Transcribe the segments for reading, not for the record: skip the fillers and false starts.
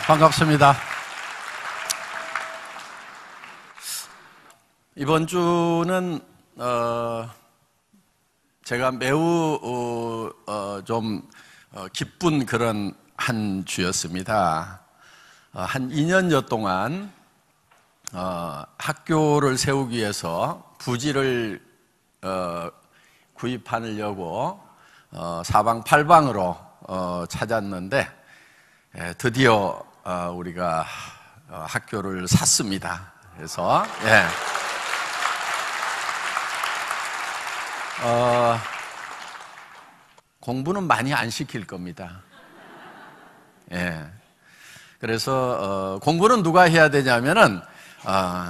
반갑습니다. 이번 주는 제가 매우 좀 기쁜 그런 한 주였습니다. 한 2년여 동안 학교를 세우기 위해서 부지를 구입하려고 사방팔방으로 찾았는데 드디어 우리가 학교를 샀습니다. 그래서 공부는 많이 안 시킬 겁니다. 그래서 공부는 누가 해야 되냐면은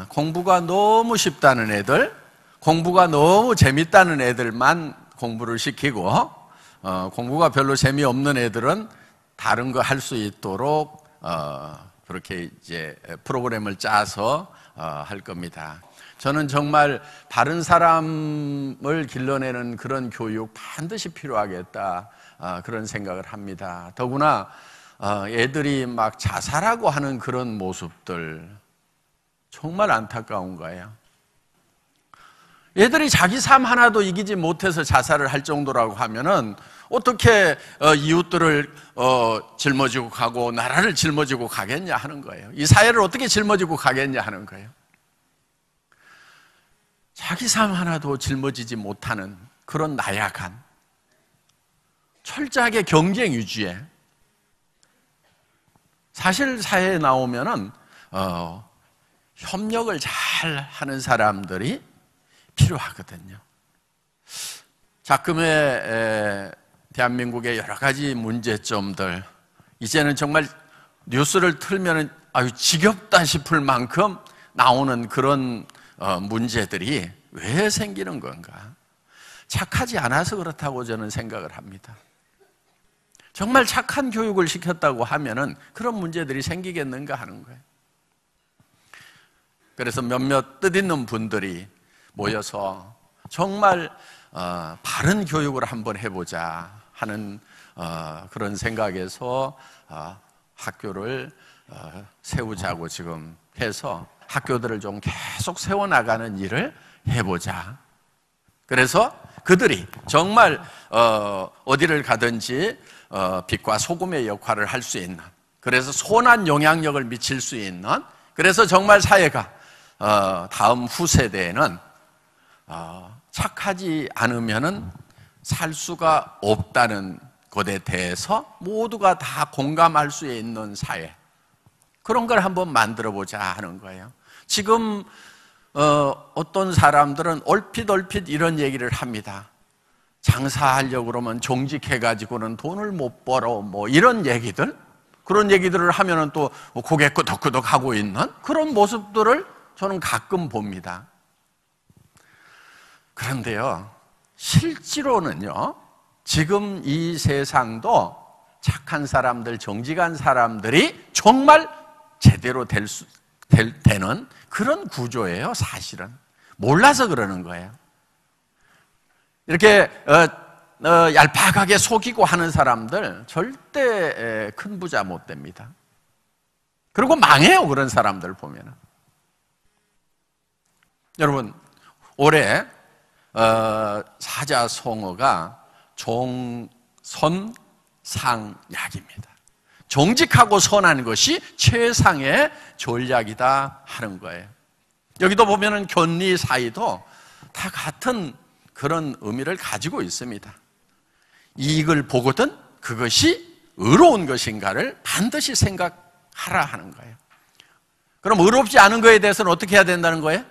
공부가 너무 쉽다는 애들, 공부가 너무 재밌다는 애들만 공부를 시키고 공부가 별로 재미없는 애들은 다른 거 할 수 있도록 그렇게 이제 프로그램을 짜서 할 겁니다. 저는 정말 바른 사람을 길러내는 그런 교육 반드시 필요하겠다 그런 생각을 합니다. 더구나 애들이 막 자살하고 하는 그런 모습들 정말 안타까운 거예요. 애들이 자기 삶 하나도 이기지 못해서 자살을 할 정도라고 하면은 어떻게 이웃들을 짊어지고 가고 나라를 짊어지고 가겠냐 하는 거예요. 이 사회를 어떻게 짊어지고 가겠냐 하는 거예요. 자기 삶 하나도 짊어지지 못하는 그런 나약한 철저하게 경쟁 위주의 사실 사회에 나오면은 협력을 잘 하는 사람들이 필요하거든요. 작금의 대한민국의 여러 가지 문제점들, 이제는 정말 뉴스를 틀면 아유 지겹다 싶을 만큼 나오는 그런 문제들이 왜 생기는 건가? 착하지 않아서 그렇다고 저는 생각을 합니다. 정말 착한 교육을 시켰다고 하면은 그런 문제들이 생기겠는가 하는 거예요. 그래서 몇몇 뜻있는 분들이 모여서 정말 바른 교육을 한번 해보자 하는 그런 생각에서 학교를 세우자고 지금 해서 학교들을 좀 계속 세워나가는 일을 해보자. 그래서 그들이 정말 어디를 가든지 빛과 소금의 역할을 할 수 있는, 그래서 선한 영향력을 미칠 수 있는, 그래서 정말 사회가 다음 후세대에는 착하지 않으면은 살 수가 없다는 것에 대해서 모두가 다 공감할 수 있는 사회, 그런 걸 한번 만들어 보자 하는 거예요. 지금 어떤 사람들은 얼핏 이런 얘기를 합니다. 장사하려고 그러면 정직해가지고는 돈을 못 벌어, 뭐 이런 얘기들, 그런 얘기들을 하면은 또 고개 끄덕끄덕 하고 있는 그런 모습들을 저는 가끔 봅니다. 그런데요, 실제로는요, 지금 이 세상도 착한 사람들, 정직한 사람들이 정말 제대로 되는 그런 구조예요, 사실은. 몰라서 그러는 거예요. 이렇게 얄팍하게 속이고 하는 사람들 절대 큰 부자 못 됩니다. 그리고 망해요, 그런 사람들 보면은. 여러분, 올해 사자성어가 종선상약입니다. 정직하고 선한 것이 최상의 전략이다 하는 거예요. 여기도 보면은 견리 사이도 다 같은 그런 의미를 가지고 있습니다. 이익을 보거든 그것이 의로운 것인가를 반드시 생각하라 하는 거예요. 그럼 의롭지 않은 것에 대해서는 어떻게 해야 된다는 거예요?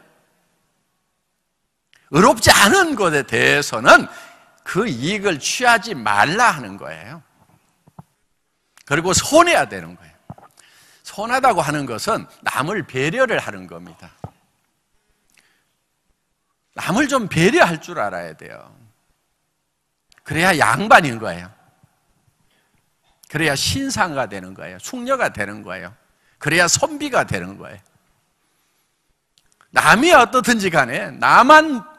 의롭지 않은 것에 대해서는 그 이익을 취하지 말라 하는 거예요. 그리고 선해야 되는 거예요. 선하다고 하는 것은 남을 배려를 하는 겁니다. 남을 좀 배려할 줄 알아야 돼요. 그래야 양반인 거예요. 그래야 신상가 되는 거예요. 숙녀가 되는 거예요. 그래야 선비가 되는 거예요. 남이 어떻든지 간에 나만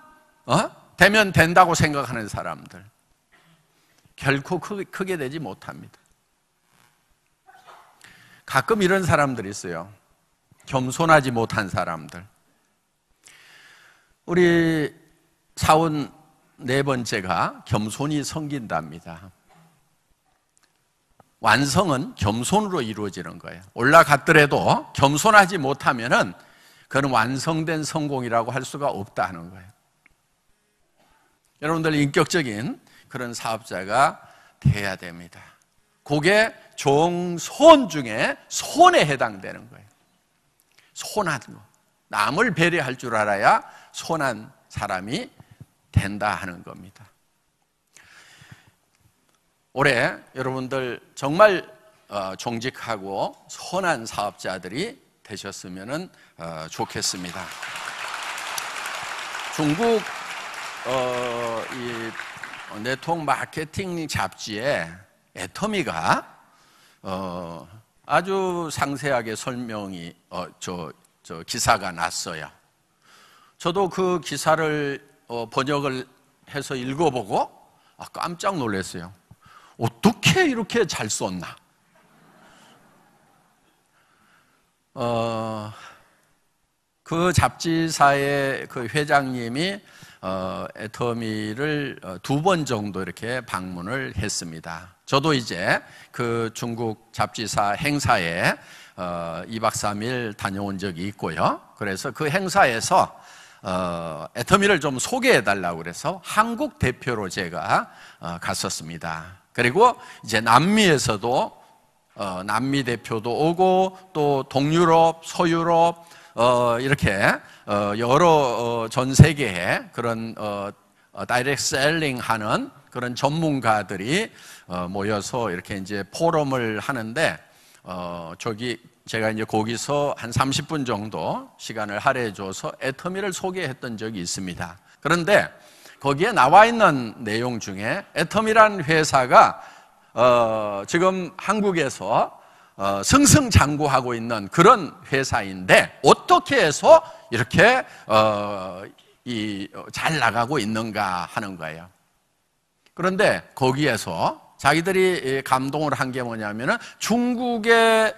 되면 된다고 생각하는 사람들 결코 크게 되지 못합니다. 가끔 이런 사람들이 있어요. 겸손하지 못한 사람들. 우리 사원 네 번째가 겸손이 섬긴답니다. 완성은 겸손으로 이루어지는 거예요. 올라갔더라도 겸손하지 못하면은 그건 완성된 성공이라고 할 수가 없다 하는 거예요. 여러분들 인격적인 그런 사업자가 돼야 됩니다. 그게 종손 중에 손에 해당되는 거예요. 손한 거. 남을 배려할 줄 알아야 손한 사람이 된다 하는 겁니다. 올해 여러분들 정말 정직하고 선한 사업자들이 되셨으면 좋겠습니다. 중국 이 네트워크 마케팅 잡지에 애터미가 아주 상세하게 설명이 기사가 났어요. 저도 그 기사를 번역을 해서 읽어보고 깜짝 놀랐어요. 어떻게 이렇게 잘 썼나? 그 잡지사의 그 회장님이 애터미를 2번 정도 이렇게 방문을 했습니다. 저도 이제 그 중국 잡지사 행사에 2박 3일 다녀온 적이 있고요. 그래서 그 행사에서 애터미를 좀 소개해 달라고 그래서 한국 대표로 제가 갔었습니다. 그리고 이제 남미에서도 남미 대표도 오고 또 동유럽, 서유럽 이렇게 여러 전 세계에 그런 다이렉트 셀링 하는 그런 전문가들이 모여서 이렇게 이제 포럼을 하는데 제가 이제 거기서 한 30분 정도 시간을 할애해 줘서 애터미를 소개했던 적이 있습니다. 그런데 거기에 나와 있는 내용 중에 애터미라는 회사가 지금 한국에서 승승장구하고 있는 그런 회사인데 어떻게 해서 이렇게 잘 나가고 있는가 하는 거예요. 그런데 거기에서 자기들이 감동을 한 게 뭐냐면은 중국의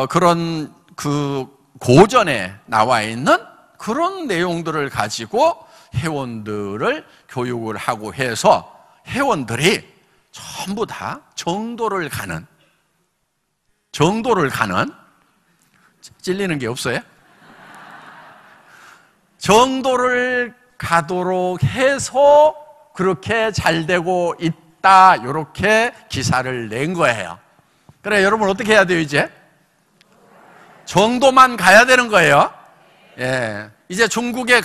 그런 그 고전에 나와 있는 그런 내용들을 가지고 회원들을 교육을 하고 해서 회원들이 전부 다 정도를 가는 찔리는 게 없어요? 정도를 가도록 해서 그렇게 잘 되고 있다 이렇게 기사를 낸 거예요. 그래 여러분 어떻게 해야 돼요 이제? 정도만 가야 되는 거예요. 예, 이제 중국에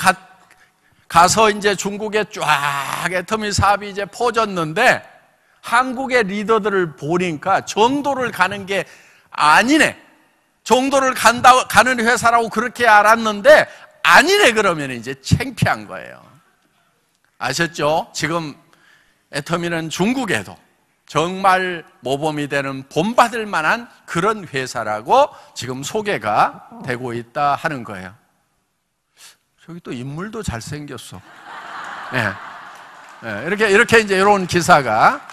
가서 이제 중국에 쫙 애터미 사업이 이제 퍼졌는데 한국의 리더들을 보니까 정도를 가는 게 아니네. 정도를 가는 회사라고 그렇게 알았는데 아니네 그러면 이제 창피한 거예요. 아셨죠? 지금 애터미는 중국에도 정말 모범이 되는 본받을 만한 그런 회사라고 지금 소개가 되고 있다 하는 거예요. 저기 또 인물도 잘생겼어. 네. 이렇게 이제 이런 기사가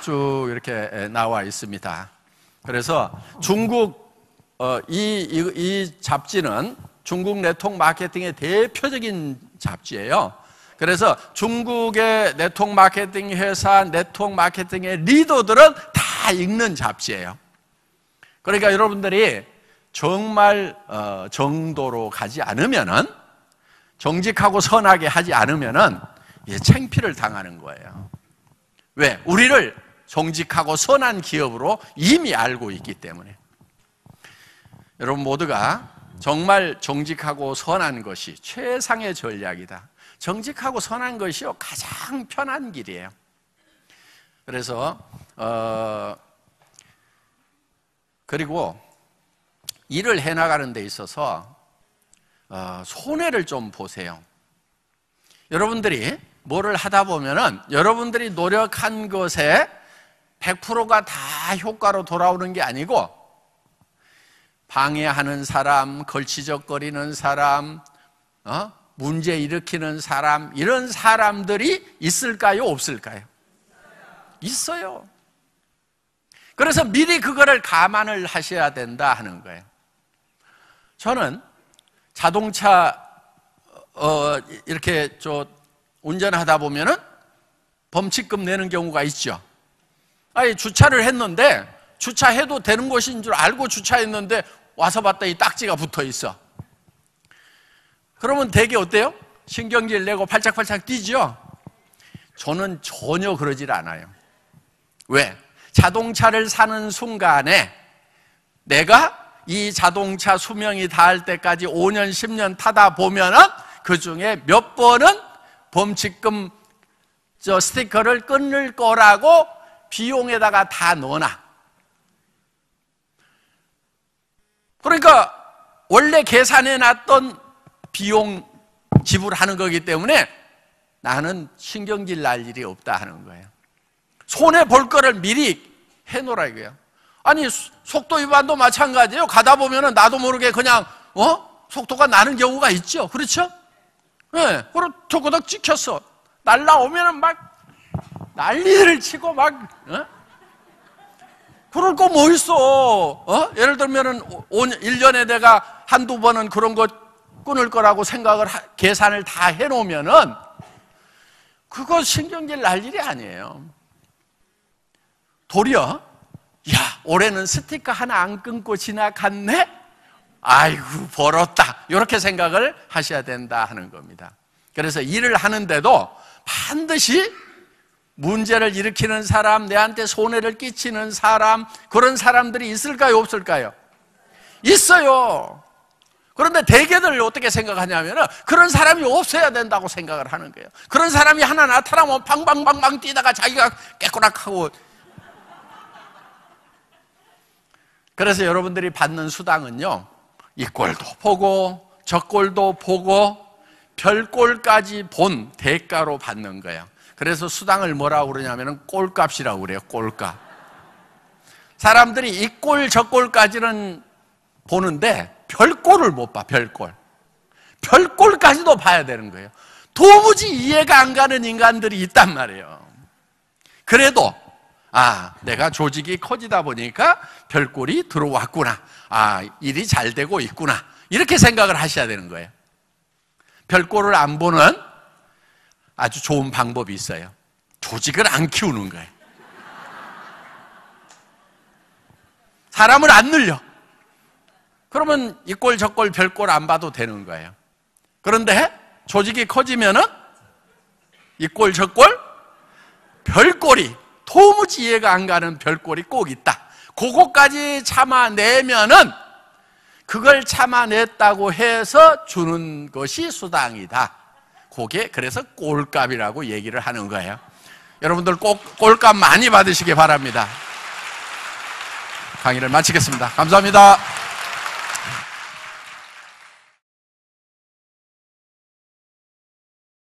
쭉 이렇게 나와 있습니다. 그래서 중국 이 잡지는 중국 네트워크 마케팅의 대표적인 잡지예요. 그래서 중국의 네트워크 마케팅 회사, 네트워크 마케팅의 리더들은 다 읽는 잡지예요. 그러니까 여러분들이 정말 정도로 가지 않으면은 정직하고 선하게 하지 않으면은 창피를 당하는 거예요. 왜? 우리를 정직하고 선한 기업으로 이미 알고 있기 때문에. 여러분 모두가 정말 정직하고 선한 것이 최상의 전략이다. 정직하고 선한 것이요 가장 편한 길이에요. 그래서 그리고 일을 해나가는 데 있어서 손해를 좀 보세요. 여러분들이 뭐를 하다 보면은 여러분들이 노력한 것에 100%가 다 효과로 돌아오는 게 아니고 방해하는 사람, 걸치적거리는 사람, 문제 일으키는 사람, 이런 사람들이 있을까요? 없을까요? 있어요. 그래서 미리 그거를 감안을 하셔야 된다 하는 거예요. 저는 자동차 이렇게 운전하다 보면은 범칙금 내는 경우가 있죠. 아니, 주차를 했는데 주차해도 되는 곳인 줄 알고 주차했는데 와서 봤더니 딱지가 붙어 있어. 그러면 되게 어때요? 신경질 내고 팔짝팔짝 뛰죠? 저는 전혀 그러질 않아요. 왜? 자동차를 사는 순간에 내가 이 자동차 수명이 닿을 때까지 5년, 10년 타다 보면은 그 중에 몇 번은 범칙금 스티커를 끊을 거라고 비용에다가 다 넣어놔. 그러니까 원래 계산해 놨던 비용 지불하는 거기 때문에 나는 신경질 날 일이 없다 하는 거예요. 손해 볼 거를 미리 해놓으라 이거예요. 아니, 속도 위반도 마찬가지예요. 가다 보면은 나도 모르게 그냥 속도가 나는 경우가 있죠. 그렇죠? 네, 그리고 토그덕 찍혔어. 날라오면은 막 난리를 치고 막 그럴 거 뭐 있어? 예를 들면은 1년에 내가 한두 번은 그런 거 끊을 거라고 생각을 계산을 다 해놓으면은 그거 신경질 날 일이 아니에요. 도리어 야, 올해는 스티커 하나 안 끊고 지나갔네? 아이고, 벌었다. 이렇게 생각을 하셔야 된다 하는 겁니다. 그래서 일을 하는데도 반드시 문제를 일으키는 사람, 내한테 손해를 끼치는 사람, 그런 사람들이 있을까요, 없을까요? 있어요. 그런데 대개들 어떻게 생각하냐면 그런 사람이 없어야 된다고 생각을 하는 거예요. 그런 사람이 하나 나타나면 방방방방 뛰다가 자기가 깨꼬락하고. 그래서 여러분들이 받는 수당은요, 이 꼴도 보고 저 꼴도 보고 별꼴까지 본 대가로 받는 거예요. 그래서 수당을 뭐라고 그러냐면 꼴값이라고 그래요. 꼴값. 사람들이 이 꼴 저 꼴까지는 보는데 별꼴을 못 봐. 별꼴. 별꼴까지도 봐야 되는 거예요. 도무지 이해가 안 가는 인간들이 있단 말이에요. 그래도 내가 조직이 커지다 보니까 별꼴이 들어왔구나. 일이 잘 되고 있구나. 이렇게 생각을 하셔야 되는 거예요. 별꼴을 안 보는 아주 좋은 방법이 있어요. 조직을 안 키우는 거예요. 사람을 안 늘려. 그러면 이 꼴 저 꼴 별꼴 안 봐도 되는 거예요. 그런데 조직이 커지면은 이 꼴 저 꼴 별꼴이 도무지 이해가 안 가는 별꼴이 꼭 있다. 그거까지 참아내면은 그걸 참아냈다고 해서 주는 것이 수당이다. 그게 그래서 꼴값이라고 얘기를 하는 거예요. 여러분들 꼭 꼴값 많이 받으시기 바랍니다. 강의를 마치겠습니다. 감사합니다.